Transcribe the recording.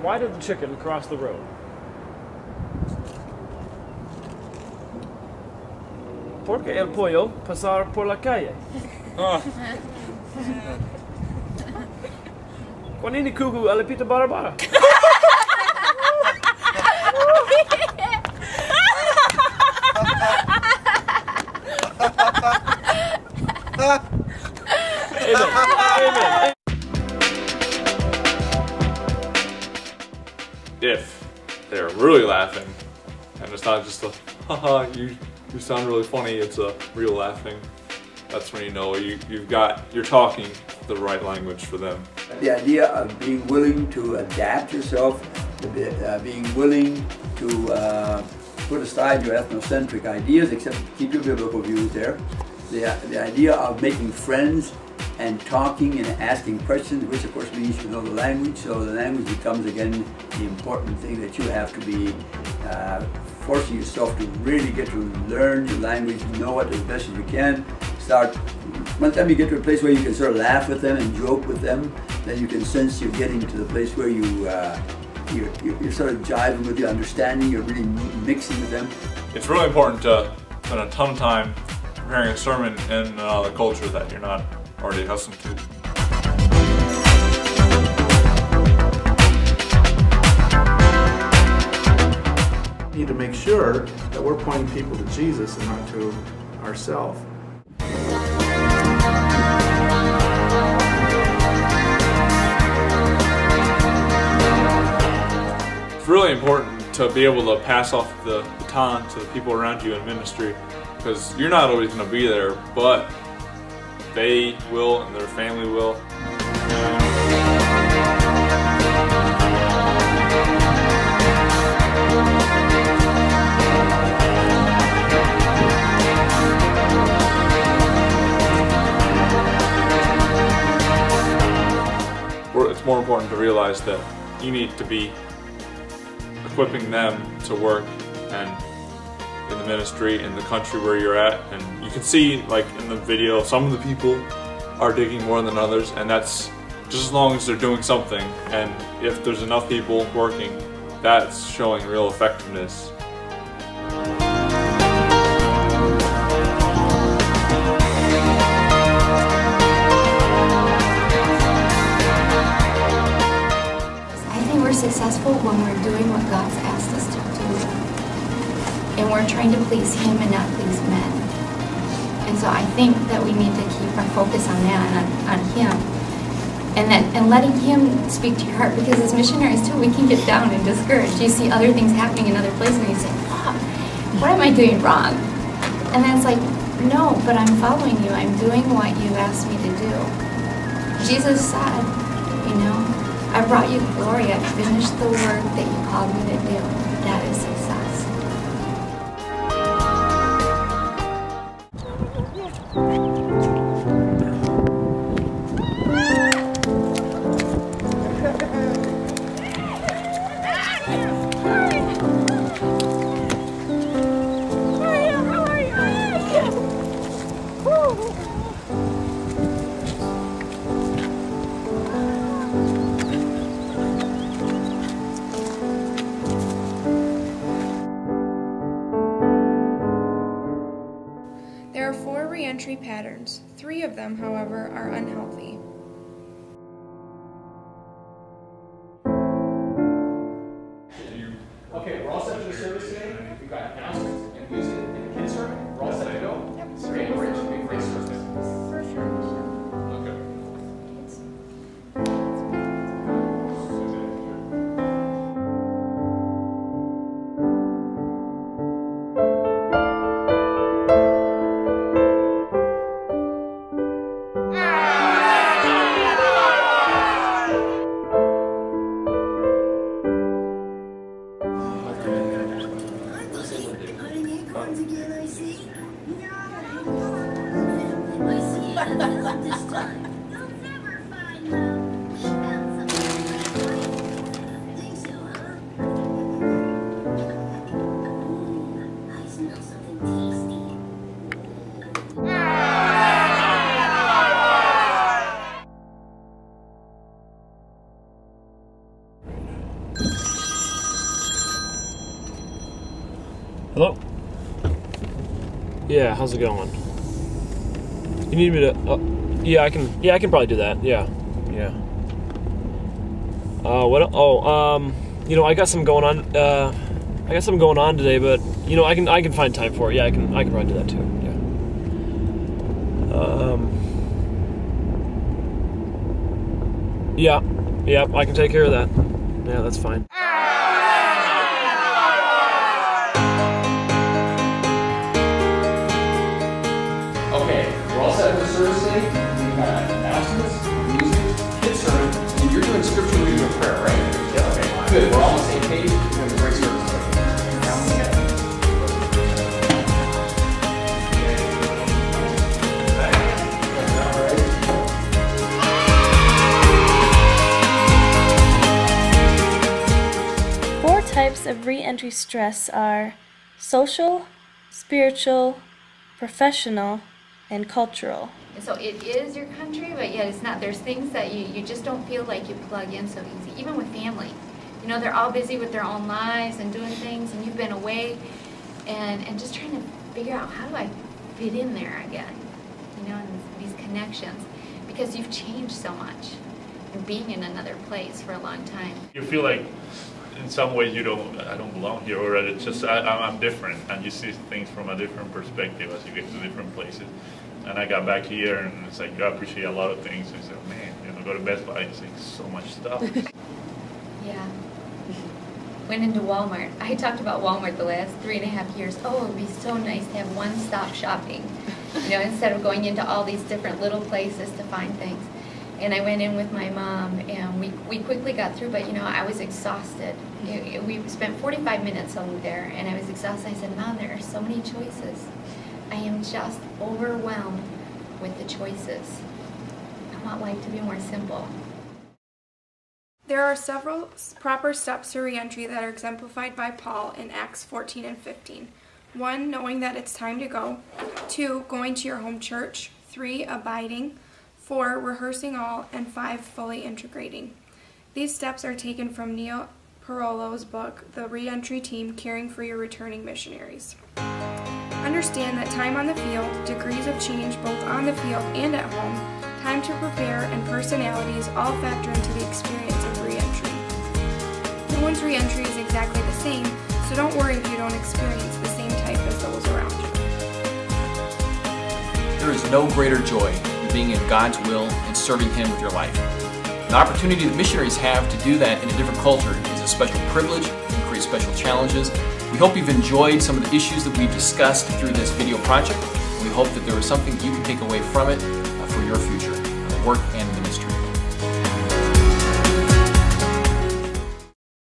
Why did the chicken cross the road? Porque el pollo pasar por la calle. Kwanini kuku alipita barabara. Amen. If they're really laughing, and it's not just a haha, you sound really funny, it's a real laughing, that's when you know you're talking the right language for them. The idea of being willing to adapt yourself, being willing to put aside your ethnocentric ideas, except keep your biblical views there. The idea of making friends and talking and asking questions, which of course means you know the language, so the language becomes again the important thing that you have to be forcing yourself to really get to learn your language, know it as best as you can. One time you get to a place where you can sort of laugh with them and joke with them, then you can sense you're getting to the place where you're sort of jiving with your understanding, you're really mixing with them. It's really important to spend a ton of time preparing a sermon in another culture that you're not already accustomed to. We need to make sure that we're pointing people to Jesus and not to ourselves. It's really important to be able to pass off the baton to the people around you in ministry, because you're not always going to be there, but they will and their family will. It's more important to realize that you need to be equipping them to work and in the ministry, in the country where you're at. And you can see, like in the video, some of the people are digging more than others, and that's just as long as they're doing something. And if there's enough people working, that's showing real effectiveness. We're successful when we're doing what God's asked us to do, and we're trying to please Him and not please men. And so I think that we need to keep our focus on that, on Him, and letting Him speak to your heart. Because as missionaries too, we can get down and discouraged. You see other things happening in other places, and you say, "Wow, what am I doing wrong?" And then it's like, "No, but I'm following you. I'm doing what you've asked me to do." Jesus said, you know, I brought you glory. I finished the work that you called me to do. That is success. There are 4 re-entry patterns. 3 of them, however, are unhealthy. Okay, we're all set for the service today. We've got announcements and music and the kids' sermon. We're all set to go? Yep. Great, great service. For sure. Okay. Yeah, how's it going? You need me to... yeah, I can probably do that. Yeah. You know, I got something going on. I got something going on today, but you know, I can find time for it. Yeah, I can probably do that too. Yeah. Yeah, I can take care of that. Yeah, that's fine. Okay, we're all set for the service today. We've got announcements, music, kids sermon, and you're doing scripture reading and prayer, right? Yeah. Okay, good. We're all on the same page. We're doing a great service today. Now we get it. Four types of re-entry stress are social, spiritual, professional, and cultural. So it is your country, but yet it's not. There's things that you just don't feel like you plug in so easy, even with family. You know, they're all busy with their own lives and doing things, and you've been away and just trying to figure out, how do I fit in there again? You know, and these connections, because you've changed so much and being in another place for a long time. You feel like in some ways I don't belong here, or it's just I'm different, and you see things from a different perspective as you get to different places. And I got back here, and it's like I appreciate a lot of things. I said, man, you know, go to Best Buy, it's like so much stuff. Yeah. Went into Walmart. I talked about Walmart the last 3.5 years. Oh, it would be so nice to have one-stop shopping, you know, instead of going into all these different little places to find things. And I went in with my mom, and we quickly got through, but you know, I was exhausted. We spent 45 minutes over there, and I was exhausted. I said, Mom, there are so many choices. I am just overwhelmed with the choices. I want life to be more simple. There are several proper steps to reentry that are exemplified by Paul in Acts 14 and 15. 1, knowing that it's time to go. 2, going to your home church. 3, abiding. 4, rehearsing all. And 5, fully integrating. These steps are taken from Neil Parolo's book, The Reentry Team, Caring for Your Returning Missionaries. Understand that time on the field, degrees of change both on the field and at home, time to prepare, and personalities all factor into the experience of re-entry. No one's re-entry is exactly the same, so don't worry if you don't experience the same type as those around you. There is no greater joy than being in God's will and serving Him with your life. The opportunity that missionaries have to do that in a different culture is a special privilege and creates special challenges. We hope you've enjoyed some of the issues that we've discussed through this video project. We hope that there was something you can take away from it for your future work and